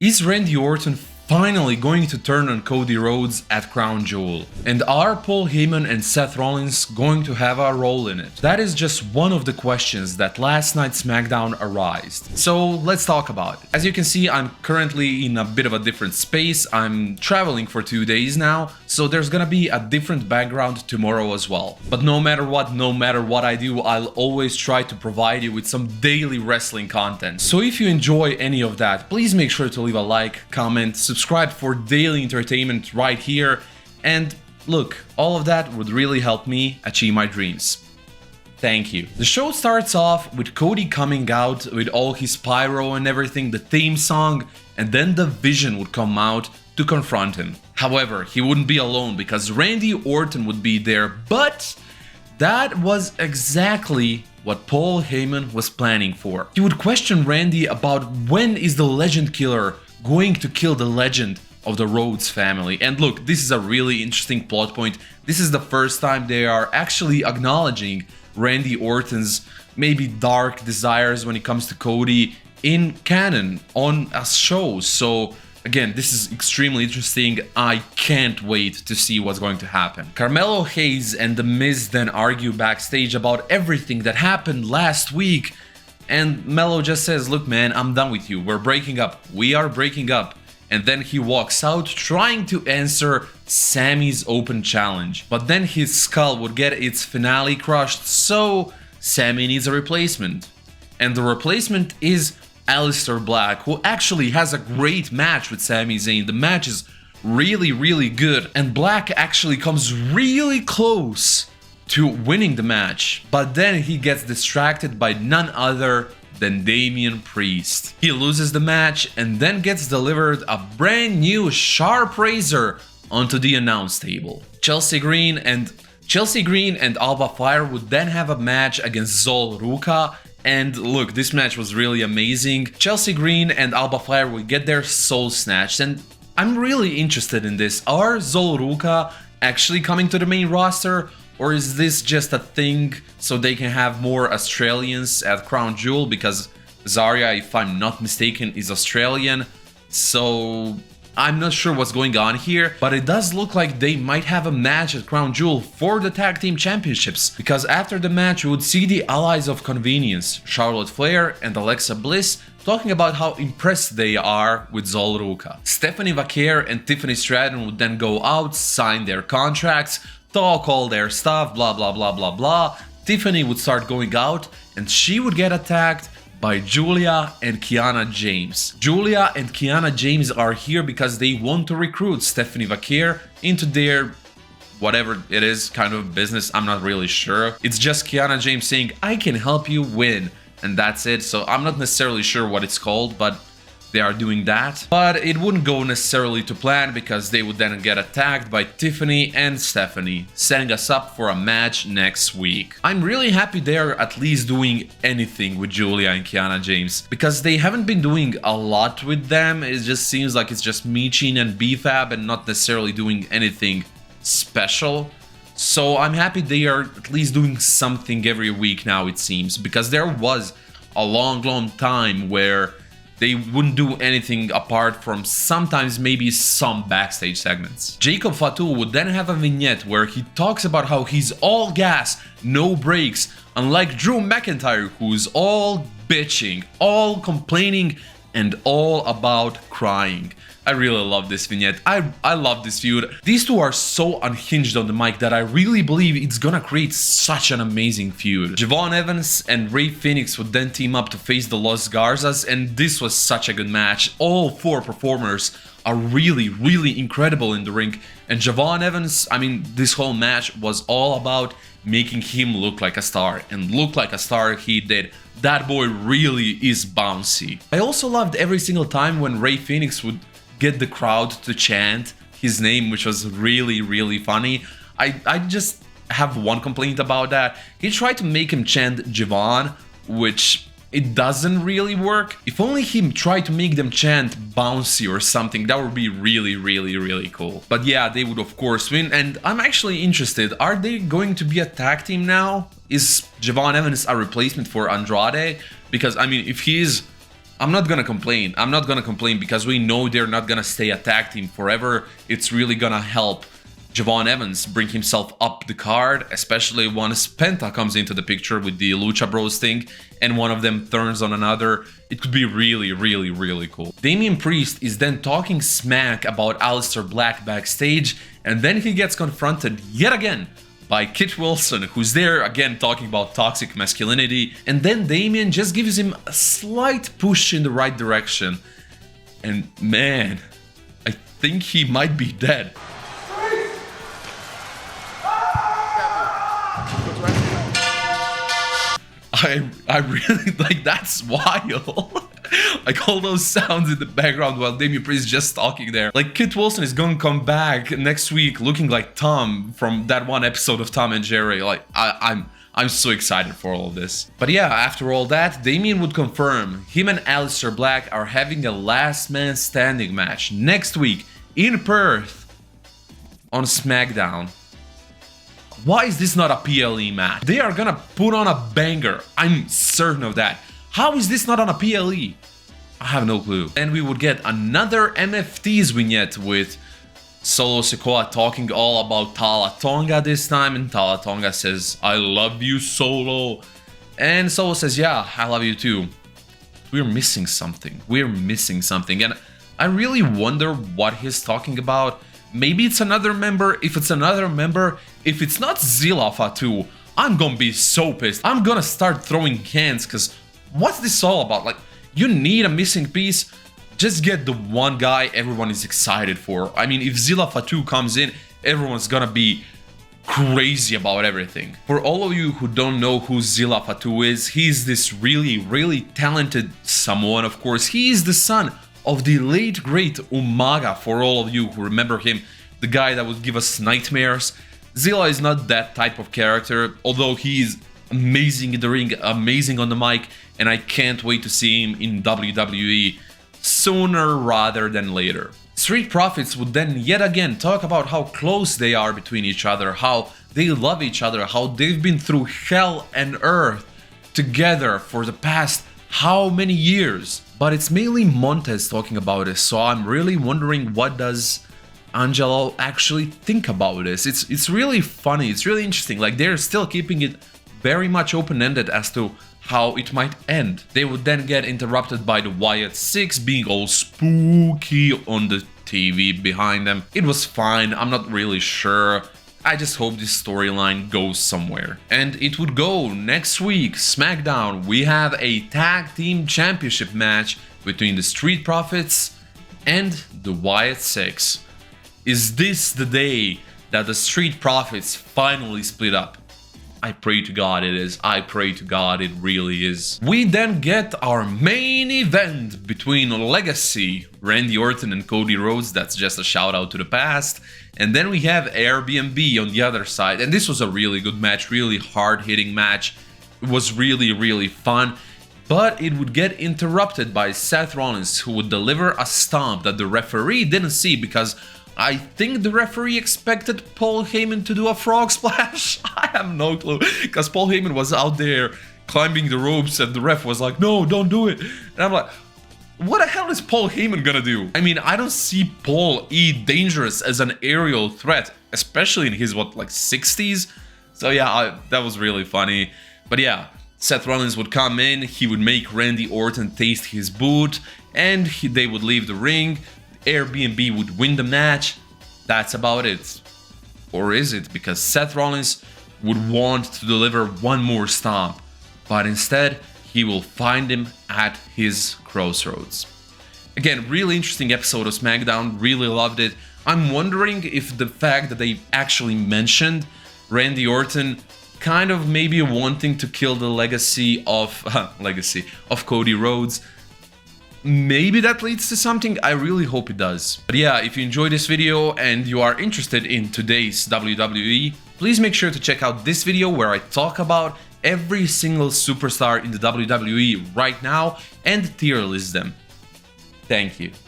Is Randy Orton finally going to turn on Cody Rhodes at Crown Jewel? And are Paul Heyman and Seth Rollins going to have a role in it? That is just one of the questions that last night's SmackDown arised. So let's talk about it. As you can see, I'm currently in a bit of a different space. I'm traveling for 2 days now, so there's gonna be a different background tomorrow as well. But no matter what I do, I'll always try to provide you with some daily wrestling content. So if you enjoy any of that, please make sure to leave a like, comment, subscribe for daily entertainment right here, and look, all of that would really help me achieve my dreams. Thank you. The show starts off with Cody coming out with all his pyro and everything, the theme song, and then the Vision would come out to confront him. However, he wouldn't be alone because Randy Orton would be there, but that was exactly what Paul Heyman was planning for. He would question Randy about when is the Legend Killer going to kill the legend of the Rhodes family. And look, this is a really interesting plot point. This is the first time they are actually acknowledging Randy Orton's maybe dark desires when it comes to Cody in canon on a show. So again, this is extremely interesting. I can't wait to see what's going to happen. Carmelo Hayes and The Miz then argue backstage about everything that happened last week. And Melo just says, look man, I'm done with you. We're breaking up. We are breaking up. And then he walks out trying to answer Sammy's open challenge. But then his skull would get its finale crushed, so Sammy needs a replacement. And the replacement is Aleister Black, who actually has a great match with Sami Zayn. The match is really good, and Black actually comes really close to winning the match, but then he gets distracted by none other than Damian Priest. He loses the match and then gets delivered a brand new sharp razor onto the announce table. Chelsea Green and Alba Fire would then have a match against Zol Ruka. And look, this match was really amazing. Chelsea Green and Alba Fire would get their soul snatched, and I'm really interested in this. Are Zol Ruka actually coming to the main roster? Or is this just a thing so they can have more Australians at Crown Jewel? Because Zarya, if I'm not mistaken, is Australian. So I'm not sure what's going on here, but it does look like they might have a match at Crown Jewel for the Tag Team Championships. Because after the match, we would see the Allies of Convenience, Charlotte Flair and Alexa Bliss, talking about how impressed they are with Zol Ruka. Stephanie Vaquer and Tiffany Stratton would then go out, sign their contracts, talk all their stuff, blah blah blah blah blah. Tiffany would start going out and she would get attacked by Julia and Kiana James. Julia and Kiana James are here because they want to recruit Stephanie Vaquer into their whatever it is kind of business. I'm not really sure. It's just Kiana James saying, I can help you win, and that's it. So I'm not necessarily sure what it's called, but they are doing that. But it wouldn't go necessarily to plan because they would then get attacked by Tiffany and Stephanie, setting us up for a match next week. I'm really happy they are at least doing anything with Julia and Kiana James, because they haven't been doing a lot with them. It just seems like it's just Michin and BFAB and not necessarily doing anything special. So I'm happy they are at least doing something every week now, it seems, because there was a long time where they wouldn't do anything apart from sometimes maybe some backstage segments. Jacob Fatu would then have a vignette where he talks about how he's all gas, no brakes, unlike Drew McIntyre, who's all bitching, all complaining, and all about crying. I really love this vignette. I love this feud. These two are so unhinged on the mic that I really believe it's gonna create such an amazing feud. Javon Evans and Rey Fenix would then team up to face the Los Garzas, and this was such a good match. All four performers are really incredible in the ring, and Javon Evans, I mean, this whole match was all about making him look like a star, and look like a star he did. That boy really is bouncy. I also loved every single time when Rey Fenix would get the crowd to chant his name, which was really funny. I just have one complaint about that. He tried to make him chant Javon, which it doesn't really work. If only he tried to make them chant bouncy or something, that would be really cool. But yeah, they would of course win, and I'm actually interested. Are they going to be a tag team now? Is Javon Evans a replacement for Andrade? Because I mean, if he is I'm not gonna complain. I'm not gonna complain because we know they're not gonna stay a tag team forever. It's really gonna help Javon Evans bring himself up the card, especially once Penta comes into the picture with the Lucha Bros thing and one of them turns on another. It could be really, really, really cool. Damian Priest is then talking smack about Aleister Black backstage, and then he gets confronted yet again by Kit Wilson, who's there again talking about toxic masculinity, and then Damian just gives him a slight push in the right direction. And man, I think he might be dead. I really, like, that's wild. Like all those sounds in the background while Damian Priest is just talking there. Like Kit Wilson is gonna come back next week looking like Tom from that one episode of Tom and Jerry. Like I'm so excited for all of this. But yeah, after all that, Damian would confirm him and Aleister Black are having a last man standing match next week in Perth on SmackDown. Why is this not a PLE match? They are gonna put on a banger. I'm certain of that. How is this not on a PLE? I have no clue. And we would get another MFTs vignette with Solo Sikoa talking all about Tala Tonga this time, and Tala Tonga says, "I love you, Solo." And Solo says, "Yeah, I love you too." We're missing something. We're missing something. And I really wonder what he's talking about. Maybe it's another member. If it's another member, if it's not Zilla Fatu, I'm gonna be so pissed. I'm gonna start throwing cans, because what's this all about? Like, you need a missing piece, just get the one guy everyone is excited for. I mean, if Zilla Fatu comes in, everyone's gonna be crazy about everything. For all of you who don't know who Zilla Fatu is, he's this really, really talented Samoan, of course. He is the son of the late great Umaga, for all of you who remember him, the guy that would give us nightmares. Zilla is not that type of character, although he is amazing in the ring, amazing on the mic, and I can't wait to see him in WWE sooner rather than later. Street Profits would then yet again talk about how close they are between each other, how they love each other, how they've been through hell and earth together for the past how many years. But it's mainly Montez talking about this, so I'm really wondering, what does Angelo actually think about this? It's really funny, it's really interesting. Like, they're still keeping it very much open-ended as to how it might end. They would then get interrupted by the Wyatt Six being all spooky on the TV behind them. It was fine, I'm not really sure. I just hope this storyline goes somewhere. And it would go next week, SmackDown. We have a tag team championship match between the Street Profits and the Wyatt Six. Is this the day that the Street Profits finally split up? I pray to God it is. I pray to God it really is. We then get our main event between Legacy, Randy Orton and Cody Rhodes. That's just a shout out to the past. And then we have Airbnb on the other side. And this was a really good match, really hard-hitting match. It was really, really fun. But it would get interrupted by Seth Rollins, who would deliver a stomp that the referee didn't see, because I think the referee expected Paul Heyman to do a frog splash. I have no clue, because Paul Heyman was out there climbing the ropes and the ref was like, "No, don't do it." And I'm like, what the hell is Paul Heyman gonna do? I mean, I don't see Paul E dangerous as an aerial threat, especially in his, what, like 60s? So yeah, that was really funny. But yeah, Seth Rollins would come in, he would make Randy Orton taste his boot, and they would leave the ring. Airbnb would win the match. That's about it. Or is it? Because Seth Rollins would want to deliver one more stomp, but instead he will find him at his crossroads. Again, really interesting episode of SmackDown, really loved it. I'm wondering if the fact that they actually mentioned Randy Orton kind of maybe wanting to kill the legacy of Cody Rhodes, maybe that leads to something. I really hope it does. But yeah, if you enjoyed this video and you are interested in today's WWE, please make sure to check out this video where I talk about every single superstar in the WWE right now and tier list them. Thank you.